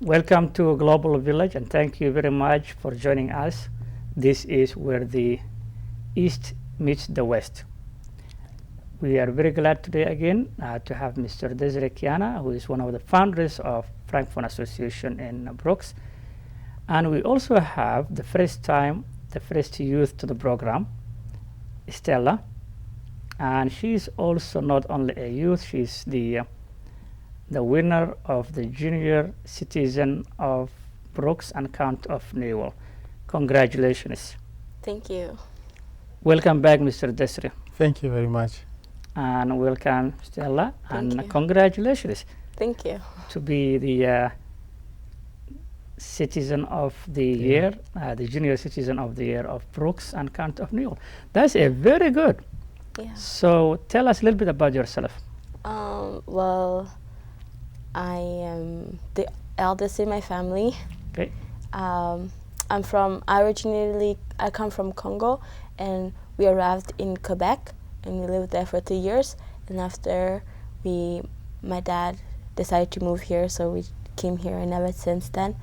Welcome to Global Village, and thank you very much for joining us. This is where the East meets the West. We are very glad today again to have Mr. Desiree Kiana, who is one of the founders of Francophone Association in Brooks. And we also have the first youth to the program, Stella. And she's also not only a youth, she's the winner of the Junior Citizen of Brooks and County of Newell. Congratulations. Thank you. Welcome back, Mr. Desiree. Thank you very much. And welcome, Stella. Thank and you. Congratulations Thank you. to be the Citizen of the Year, the Junior Citizen of the Year of Brooks and County of Newell. That's a very good. Yeah. So tell us a little bit about yourself. Well, I am the eldest in my family. Okay. I come from Congo, and we arrived in Quebec, and we lived there for 3 years. And after my dad decided to move here, so we came here, and ever since then,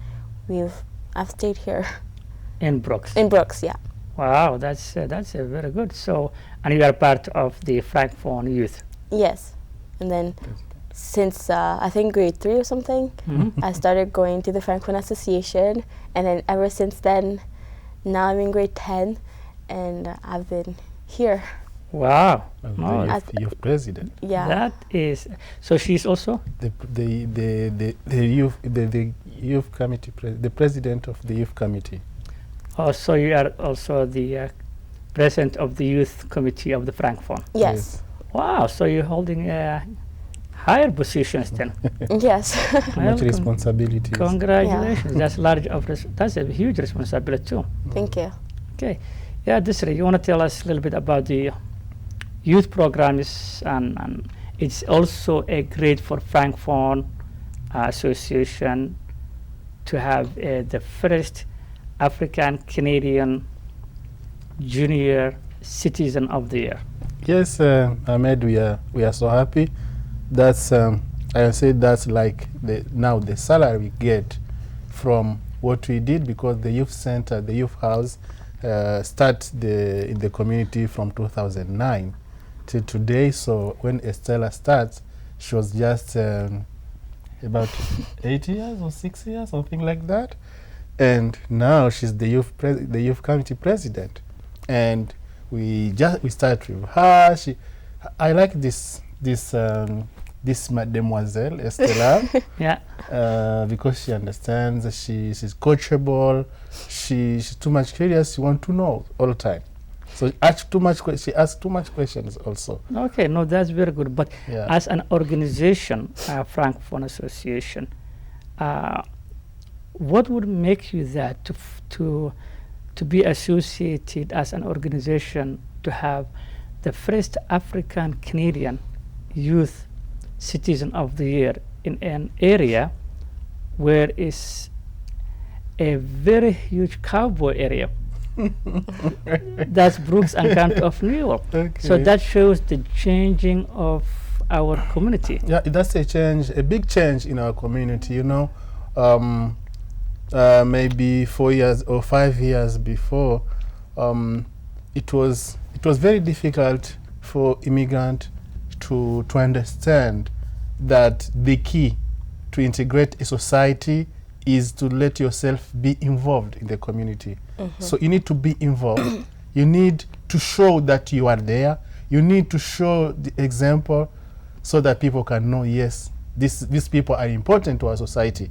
I've stayed here. In Brooks. In Brooks, yeah. Wow, that's a very good. So, and you are part of the Francophone youth. Yes. And then since I think grade 3 or something, I started going to the Francophone Association, and then ever since then, now I'm in grade 10, and I've been here. Wow. The youth president. Yeah. That is. So she's also. The youth committee, the president of the youth committee. Oh, so you are also the president of the youth committee of the Francophone. Yes. Wow. So you're holding higher positions then. Yes. Much responsibility. Congratulations. That's a huge responsibility too. Thank you. Okay. Yeah, Desiree, you want to tell us a little bit about the youth programs, and it's also a great for Francophone Association to have the first African Canadian Junior Citizen of the Year. Yes, Ahmed, we are so happy. That's I say that's like the salary we get from what we did, because the youth center, the youth house, start in the community from 2009 till today. So when Estella starts, she was just about 8 years or 6 years, something like that. And now she's the youth committee president, and we start with her. I like this mademoiselle Estella. Yeah. Because she understands. She's coachable. She's too much curious. She wants to know all the time. So she asks too much questions also. Okay, no, that's very good. But Yeah. as an organization, Francophone Association, what would make you that to be associated as an organization to have the first African Canadian Youth Citizen of the Year in an area where is a very huge cowboy area? That's Brooks and County of Newell. Okay. So that shows the changing of our community. Yeah, that's a change, a big change in our community. You know, maybe 4 years or 5 years before, it was very difficult for immigrant to understand that the key to integrate a society is to let yourself be involved in the community. So you need to be involved. You need to show that you are there. You need to show the example so that people can know, yes, these people are important to our society.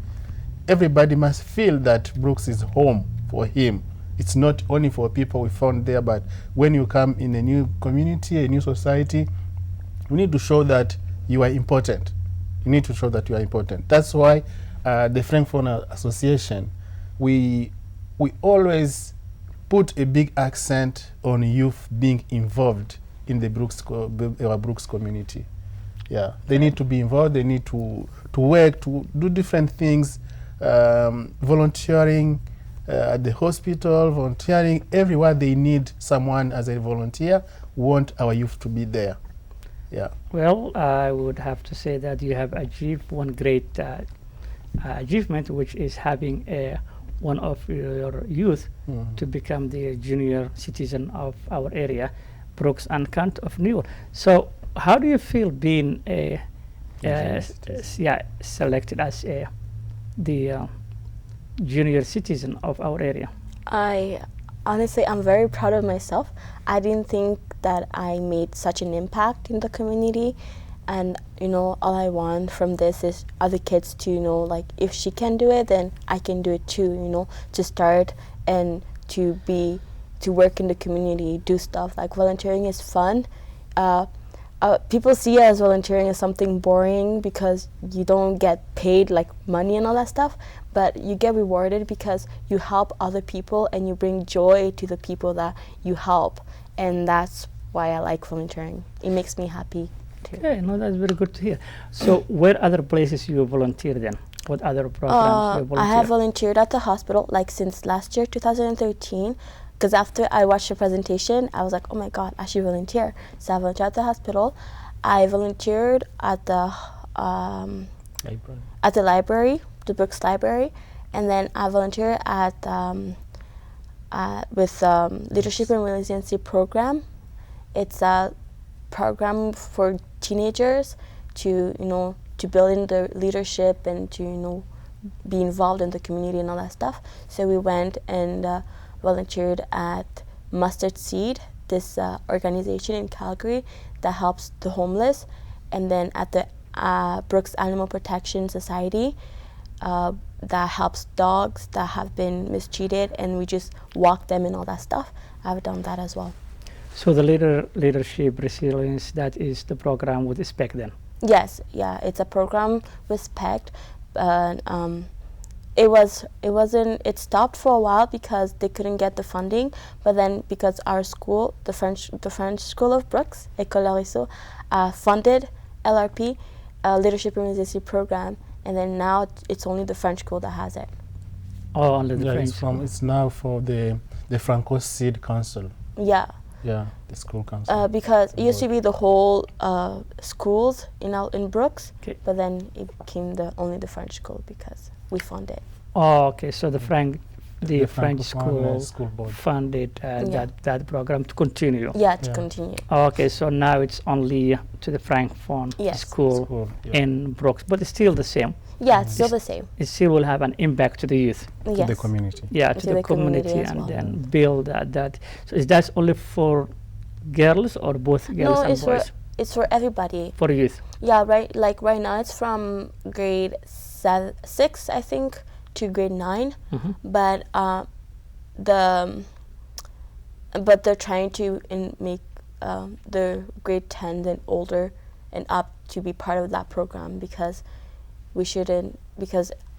Everybody must feel that Brooks is home for him. It's not only for people we found there, but when you come in a new community, a new society, you need to show that you are important. You need to show that you are important. That's why the Francophone Association, we always put a big accent on youth being involved in the our Brooks community. Yeah, they need to be involved. They need to work, to do different things, volunteering at the hospital, volunteering everywhere they need someone as a volunteer. We want our youth to be there. Yeah. Well, I would have to say that you have achieved one great achievement, which is having one of your youth to become the junior citizen of our area, Brooks and Kent of New York. So how do you feel being selected as the junior citizen of our area? I'm very proud of myself. I didn't think that I made such an impact in the community, and all I want from this is other kids to like, if she can do it, then I can do it too. To start and to work in the community, do stuff like volunteering is fun. People see it as volunteering as something boring because you don't get paid like money and all that stuff, but you get rewarded because you help other people and you bring joy to the people that you help, and that's why I like volunteering. It makes me happy too. Okay, no, that's very good to hear. So where other places you volunteer then? What other programs you volunteer? I have volunteered at the hospital like since last year, 2013. Because after I watched the presentation, I was like, oh my God, I should volunteer. So I volunteered at the hospital. I volunteered at the library, the Brooks Library, and then I volunteered at with Leadership and Resiliency Program. It's a program for teenagers to build in their leadership and to be involved in the community and all that stuff. So we went and volunteered at Mustard Seed, this organization in Calgary that helps the homeless, and then at the Brooks Animal Protection Society that helps dogs that have been mistreated, and we just walk them and all that stuff. I've done that as well. So the leadership resilience, that is the program with SPEC then? Yes, yeah, it's a program with SPEC. It stopped for a while because they couldn't get the funding, but then because our school, the French School of Brooks, École Lauriceau, funded LRP, Leadership and Resiliency Program, and then now it's only the French school that has it. Oh, only the French. It's now for the Franco Seed Council. Yeah. Yeah, the school council. Because it used to be the whole schools in Brooks, okay. But then it became only the French school because we fund it. Oh, okay. So the French school board funded that program to continue. Yeah, to continue. Oh, okay, so now it's only to the Francophone school in Brooks, but it's still the same. Yeah, it's still the same. It still will have an impact to the youth. Yes. To the community. Yeah, to the community and well. Then build that. So is that only for girls or both girls and boys? It's for everybody. For youth. Yeah, right. Like right now, it's from grade 6, I think, to grade 9. Mm-hmm. But they're trying to make the grade 10 and older and up to be part of that program because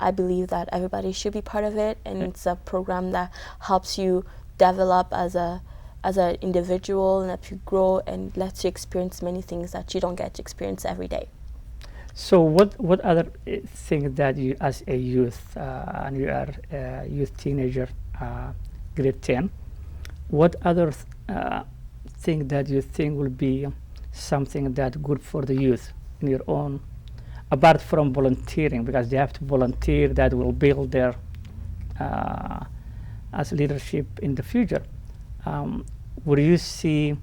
I believe that everybody should be part of it, and it's a program that helps you develop as an individual and helps you grow and lets you experience many things that you don't get to experience every day. So what other thing that you, as a youth, and you are a youth teenager, grade 10, what other thing that you think will be something that good for the youth in your own, apart from volunteering, because they have to volunteer, that will build their as leadership in the future. Would you see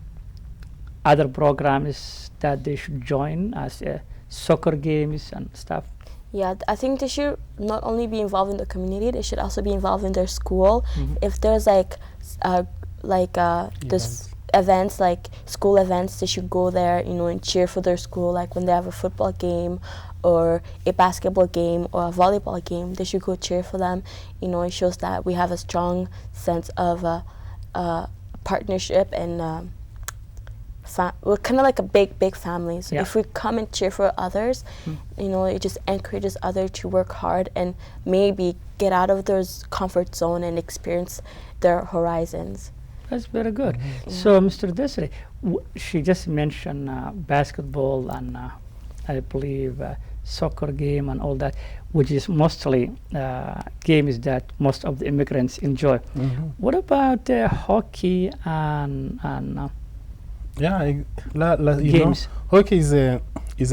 other programs that they should join as soccer games and stuff? Yeah, I think they should not only be involved in the community, they should also be involved in their school. Mm-hmm. If there's this events, like school events, they should go there, and cheer for their school. Like when they have a football game or a basketball game or a volleyball game, they should go cheer for them. It shows that we have a strong sense of partnership, and we're kind of like a big family. So if we come and cheer for others, it just encourages others to work hard and maybe get out of their comfort zone and experience their horizons. That's very good. Mm-hmm. So, Mr. Desiree, she just mentioned basketball and I believe soccer game and all that, which is mostly games that most of the immigrants enjoy. Mm-hmm. What about hockey and games? Hockey is a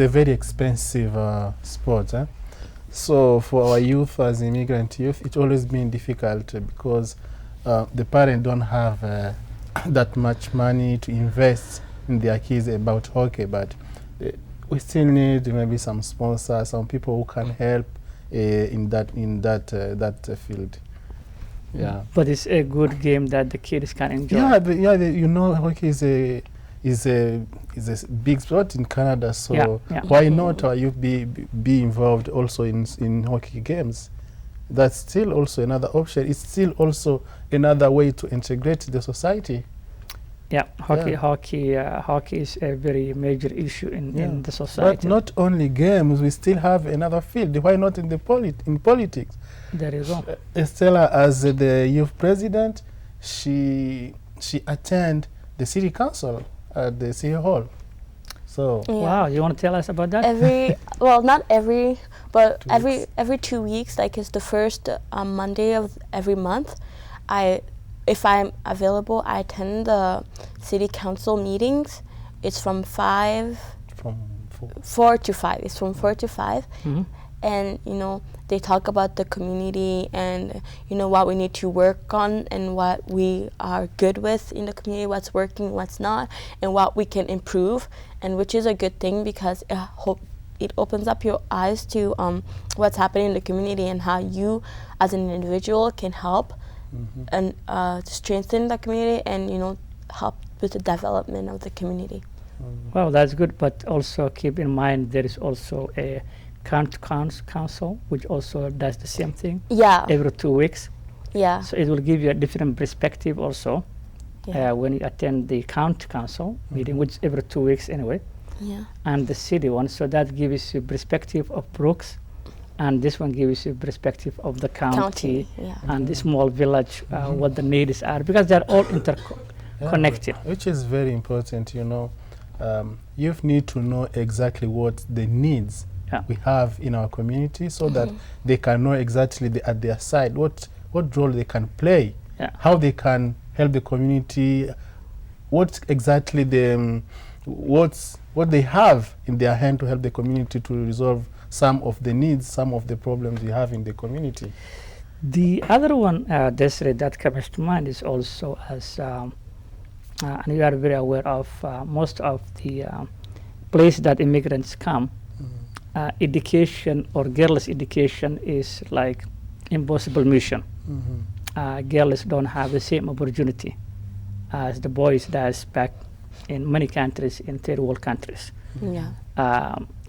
very expensive sport. So for our youth as immigrant youth, it's always been difficult because the parents don't have that much money to invest in their kids about hockey, but we still need maybe some sponsors, some people who can help in that field. Yeah. But it's a good game that the kids can enjoy. Yeah, you know, hockey is a big sport in Canada, so Yeah. why not you be involved also in hockey games? That's still also another option. It's still also another way to integrate the society. Yeah, Yeah. hockey is a very major issue in the society. But not only games, we still have another field. Why not in the in politics? There you go. Estella, as the youth president, she attend the city council at the city hall. So Yeah. Wow, you want to tell us about that? Well, not every, but 2 every 2 weeks, like it's the first Monday of every month. If I'm available, I attend the city council meetings. It's from from 4 to 5. It's from 4 to 5, Mhm. and they talk about the community and what we need to work on and what we are good with in the community, what's working, what's not, and what we can improve, and which is a good thing because it opens up your eyes to what's happening in the community and how you as an individual can help and to strengthen the community and help with the development of the community. Well, that's good, but also keep in mind there is also a council which also does the same thing Yeah, every 2 weeks. yeah, So it will give you a different perspective also yeah, when you attend the county council meeting, which is every 2 weeks anyway, yeah, and the city one. So that gives you perspective of Brooks, and this one gives you perspective of the county yeah, and the small village, what the needs are, because they're all interconnected. which is very important. Youth need to know exactly what the needs Yeah. we have in our community, so that they can know exactly at their side what role they can play, Yeah. how they can help the community, what exactly what they have in their hand to help the community to resolve some of the needs, some of the problems we have in the community. The other one, Desiree, that comes to mind is also and you are very aware of most of the places that immigrants come, education or girls' education is like impossible mission. Girls don't have the same opportunity as the boys does back in many countries, in third world countries. yeah,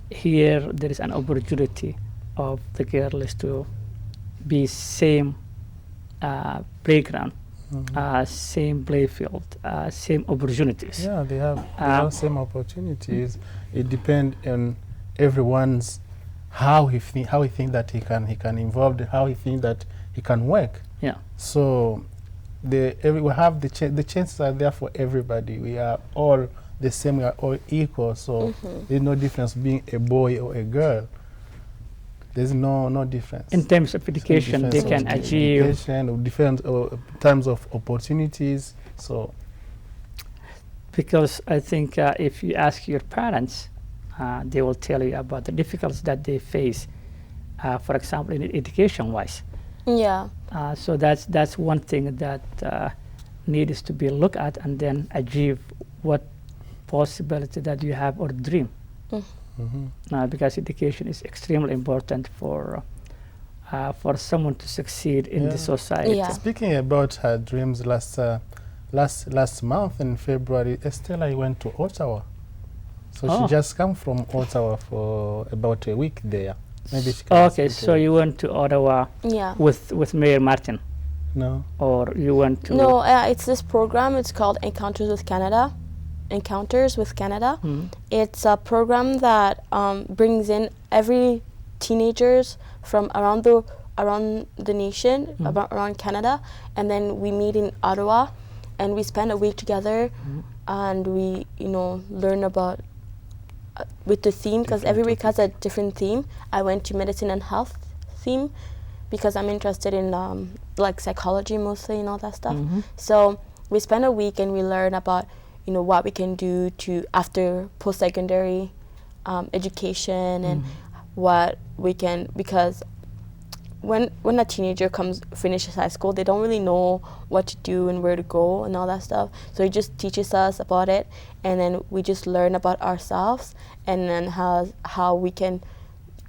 Here there is an opportunity of the girls to be same playground, same playfield, same opportunities. Yeah, they have same opportunities. It depends on everyone's how he think that he can involve, how he think that he can work. Yeah. So we have the chances are there for everybody. We are all the same. We are all equal. So there's no difference being a boy or a girl. There's no difference. In terms of education, they can achieve. Education, or different terms of opportunities. So Because I think if you ask your parents, they will tell you about the difficulties that they face, for example, in education-wise. yeah, So that's one thing that needs to be looked at, and then achieve what possibility that you have or dream. Because education is extremely important for someone to succeed in Yeah. the society. Yeah. speaking about her dreams, last month in February, Estella went to Ottawa. So Oh. she just come from Ottawa for about a week there. Maybe she can Okay, speak so a- you went to Ottawa yeah. with Mayor Martin, No. or you went to? No, it's this program. It's called Encounters with Canada. Encounters with Canada. Mhm. It's a program that brings in every teenagers from around the nation, around Canada, and then we meet in Ottawa, and we spend a week together, and we learn about with the theme, because every week has a different theme. I went to medicine and health theme because I'm interested in like psychology mostly and all that stuff. So we spend a week and we learn about what we can do to after post-secondary education and what we can, because when a teenager finishes high school, they don't really know what to do and where to go and all that stuff. So he just teaches us about it, and then we just learn about ourselves, and then how we can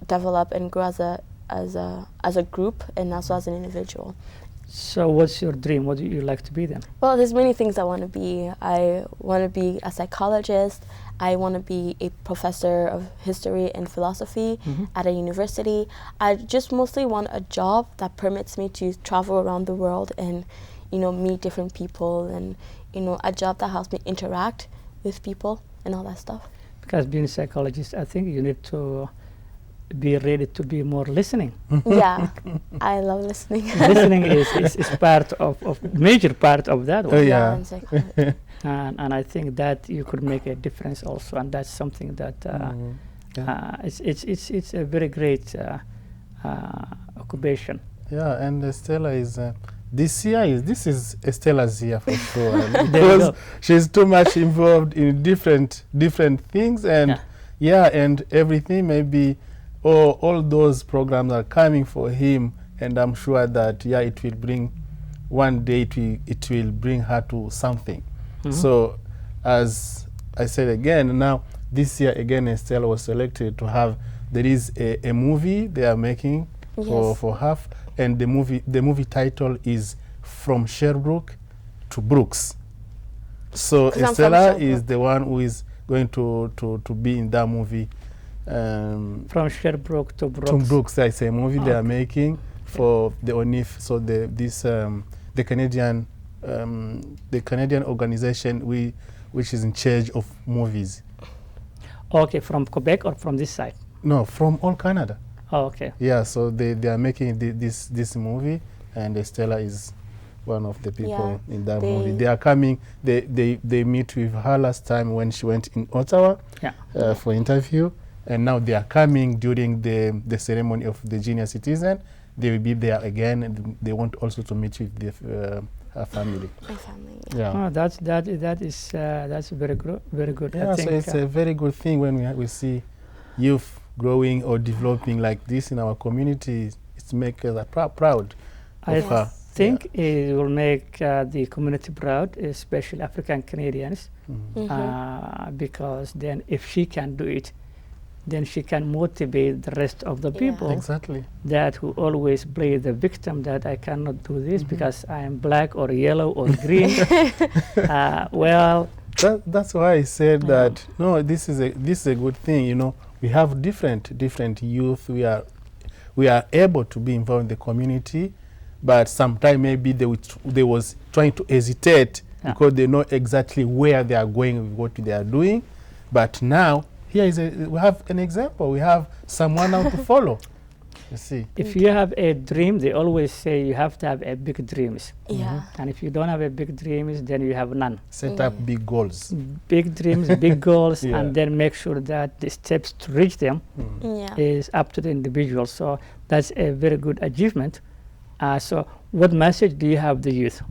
develop and grow as a group and also as an individual. So what's your dream? What do you like to be then? Well, there's many things I want to be. I want to be a psychologist. I want to be a professor of history and philosophy at a university. I just mostly want a job that permits me to travel around the world and, meet different people, and, a job that helps me interact with people and all that stuff. Because being a psychologist, I think you need to be ready to be more listening. Yeah, I love listening. Listening is part of major part of that one. Oh, yeah. in psychology. And I think that you could make a difference also, and that's something that it's a very great occupation. Yeah, and Stella is this is Stella's year for sure. There you Because go. she's too much involved in different things, and and everything, maybe all those programs are coming for him, and I'm sure that it will bring one day it will bring her to something. So as I said again, now this year again Estella was selected to have, there is a movie they are making for her, and the movie title is From Sherbrooke to Brooks. So 'Cause I'm from Estella Sherbrooke. is the one who is going to be in that movie. From Sherbrooke to Brooks. To Brooks, it's a movie they are Okay. making for the ONIF. So the Canadian organization which is in charge of movies. Okay, from Quebec or from this side? No, from all Canada. Oh, okay. Yeah, so they are making this movie, and Estella is one of the people in that movie. They are coming. They meet with her last time when she went in Ottawa for interview, and now they are coming during the ceremony of the Junior Citizen. They will be there again, and they want also to meet with her family. My family. Yeah. Oh, that's very good. Very good. Yeah, I so think, it's a very good thing when we see youth growing or developing like this in our community. It makes us proud I of her. think it will make the community proud, especially African Canadians, because then if she can do it, then she can motivate the rest of the people Exactly. that who always play the victim, that I cannot do this because I am black or yellow or green. Well, That's why I said that no, this is a good thing. We have different youth. We are able to be involved in the community, but sometimes maybe they was trying to hesitate because they know exactly where they are going with what they are doing. But now here we have an example. We have someone now to follow. You see. if you have a dream, they always say you have to have a big dreams. Yeah. And if you don't have a big dreams, then you have none. Set up big goals. Big dreams, big goals, Yeah. and then make sure that the steps to reach them Yeah. is up to the individual. So that's a very good achievement. So what message do you have the youth?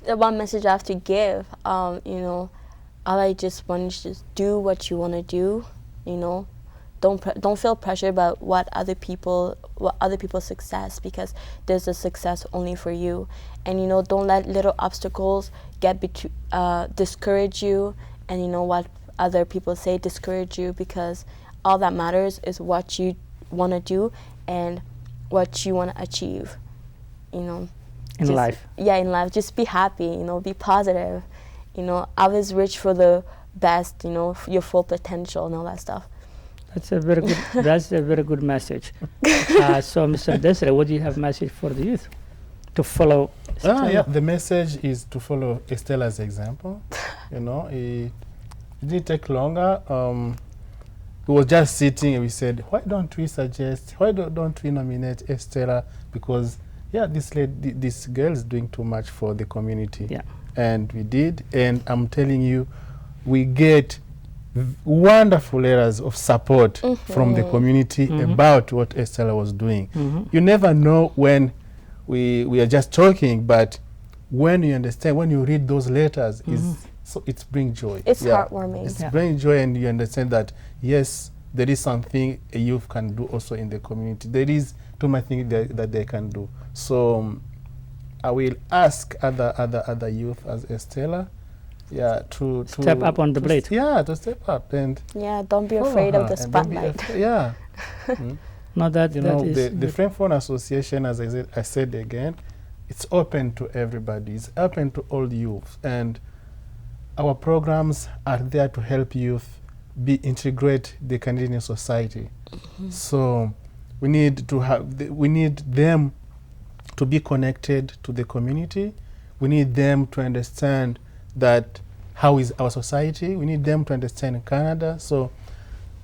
The one message I have to give, all I just want is just do what you want to do. Don't feel pressure about what other people's success, because there's a success only for you. And don't let little obstacles discourage you, and what other people say discourage you, because all that matters is what you want to do and what you want to achieve. In Just- life. Yeah, in life. Just be happy, be positive. Always reach for the best, your full potential and all that stuff. That's a very good. That's a very good message. So, Mr. Desiree, what do you have message for the youth to follow? Yeah, the message is to follow Estella's example. It didn't take longer. We was just sitting and we said, why don't we nominate Estella? Because this girl is doing too much for the community. Yeah. And we did, and I'm telling you, we get wonderful letters of support from the community about what Estella was doing. You never know when we are just talking, but when you understand, when you read those letters, it brings joy. It's heartwarming. It's bringing joy, and you understand that yes, there is something a youth can do also in the community. There is too much things that they can do. So I will ask other youth as Estella, to Step up on the plate. To step up and Yeah, don't be follow afraid of her the and don't be spotlight. No, that You that know, is the good. Francophone Association, as I said again, it's open to everybody. It's open to all youth, and our programs are there to help youth integrate the Canadian society. So we need to we need them to be connected to the community. We need them to understand that how is our society. We need them to understand Canada. So,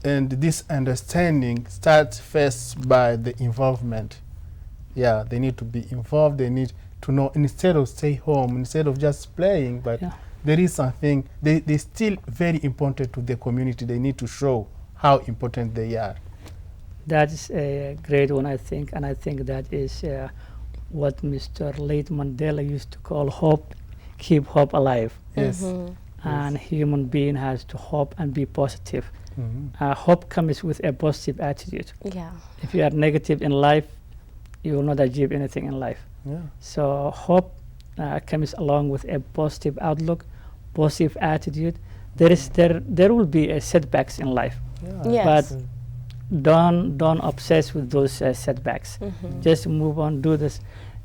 and this understanding starts first by the involvement. Yeah, they need to be involved. They need to know, instead of stay home, instead of just playing, but Yeah. there is something, they still very important to the community. They need to show how important they are. That is a great one, I think, and I think that is what Mr. Late Mandela used to call hope, keep hope alive. Yes. Mhm. And human being has to hope and be positive. Mhm. Hope comes with a positive attitude. Yeah. If you are negative in life, you will not achieve anything in life. Yeah. So hope comes along with a positive outlook, positive attitude. There will be setbacks in life. Yes. But don't obsess with those setbacks. Just move on, do this.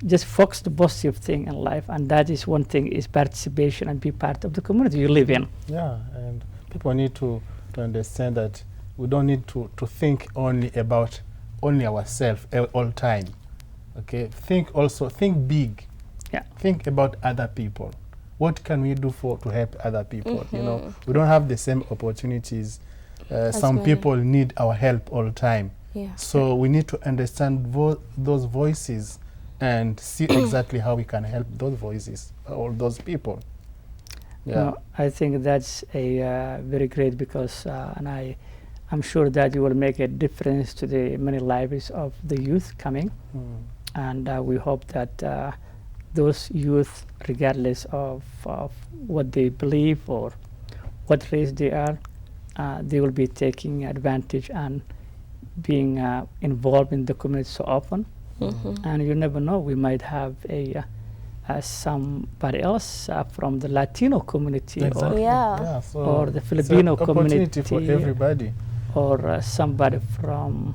Just focus the positive thing in life, and that is one thing, is participation and be part of the community you live in. Yeah, and people need to understand that we don't need to think only about only ourselves all time. Okay, think big. Yeah. Think about other people. What can we do to help other people? You know, we don't have the same opportunities. Some many. people need our help all the time. Yeah. So we need to understand those voices and see exactly how we can help those voices, all those people. Yeah. No, I think that's a very great, because and I'm sure that you will make a difference to the many lives of the youth coming, and we hope that those youth, regardless of what they believe or what race they are, they will be taking advantage and being involved in the community so often. And you never know, we might have somebody else from the Latino community, Exactly. Yeah. So or the it's a Filipino opportunity for community, everybody. or somebody from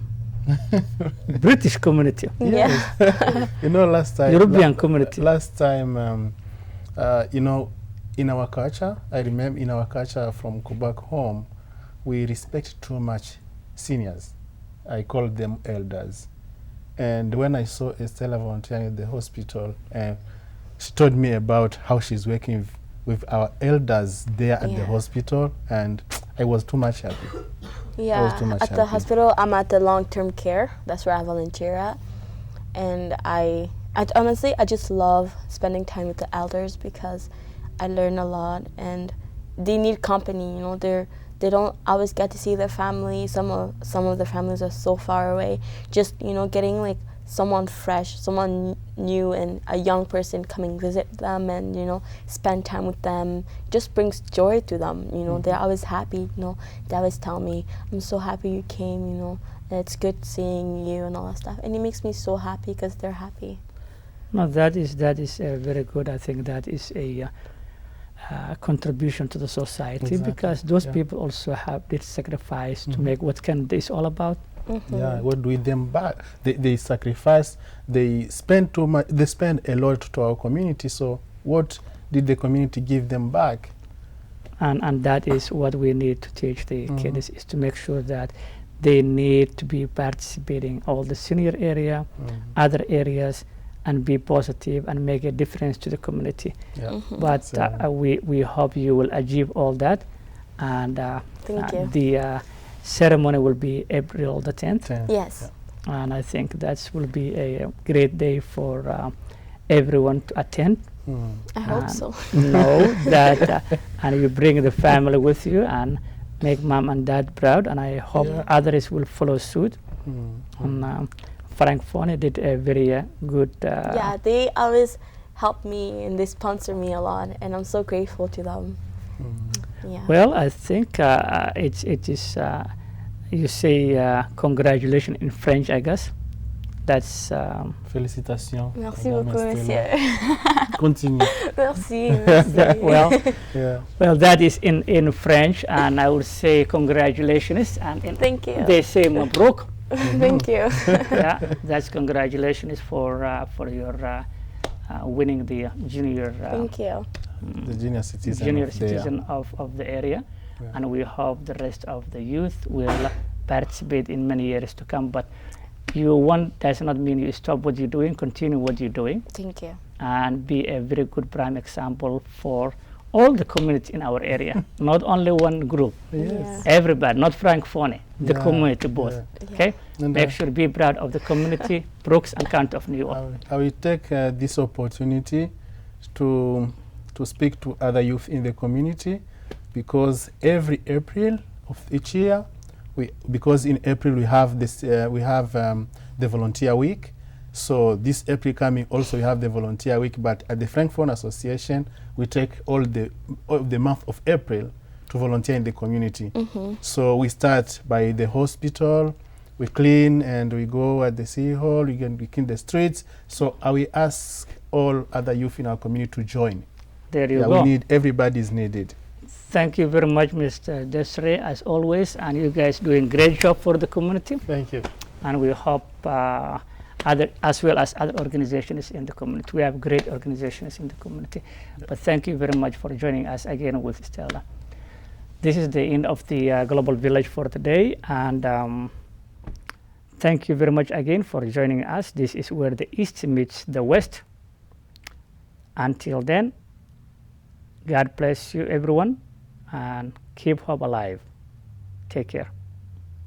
British community, Yeah. You know, last time European community. Last time, you know, in our culture, I remember in our culture from back home, we respect too much seniors. I call them elders. And when I saw Estella volunteering at the hospital, she told me about how she's working with our elders there at the Yeah. hospital, and I was too much happy. Yeah, too much at the happy. hospital, I'm at the long-term care. That's where I volunteer at, and I honestly, I just love spending time with the elders because I learn a lot, and they need company. You know, they don't always get to see their family. Some of the families are so far away. Just, you know, getting like someone fresh, someone new, and a young person coming visit them, and, you know, spend time with them just brings joy to them. You know, they're always happy. You know, they always tell me, "I'm so happy you came." You know, and it's good seeing you and all that stuff, and it makes me so happy because they're happy. No, that is very good. I think that is a contribution to the society, Exactly. because those Yeah. people also have did sacrifice to make what Canada is all about. Yeah, what do we them back? They sacrifice. They spend too much. They spend a lot to our community. So what did the community give them back? And that is what we need to teach the kids, is to make sure that they need to be participating all the senior area, other areas, and be positive and make a difference to the community. Yeah. But So- we hope you will achieve all that, and Thank you. the ceremony will be April the 10th, Yes. and I think that will be a great day for everyone to attend. I hope so. Know that and you bring the family with you and make mom and dad proud, and I hope Yeah. others will follow suit. And Frank Fone did a very good Yeah, they always help me and they sponsor me a lot, and I'm so grateful to them. Yeah. well, I think it is You say congratulations in French, I guess. That's Félicitations. Merci Madame beaucoup, Estella. monsieur. Continue. Merci, merci. Yeah. well, that is in French, and I would say congratulations, and Thank you. they say Mabrouk. Thank you. Yeah, that's congratulations for your winning the junior Thank you. The junior citizen. junior of the- citizen of the area, Yeah. and we hope the rest of the youth will participate in many years to come. But you won does not mean you stop what you're doing. Continue what you're doing, Thank you. and be a very good prime example for all the community in our area, not only one group. Yes. Everybody, not Francophone, the Yeah, community both. yeah. Okay, And, make sure be proud of the community, Brooks and County of New York. I will take this opportunity to speak to other youth in the community, because every April of each year, because in April we have this the volunteer week. So this April coming also we have the volunteer week, but at the Francophone Association we take all the month of April to volunteer in the community. So we start by the hospital, we clean and we go at the city hall, we clean the streets. So I will ask all other youth in our community to join. There you Yeah, go. we need, everybody is needed. Thank you very much, Mr. Desiree, as always, and you guys doing great job for the community. Thank you. And we hope other as well as other organizations in the community. We have great organizations in the community. But thank you very much for joining us again with Stella. This is the end of the Global Village for today, and thank you very much again for joining us. This is where the East meets the West. Until then, God bless you, everyone, and keep hope alive. Take care.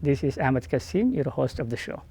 This is Ahmed Kassim, your host of the show.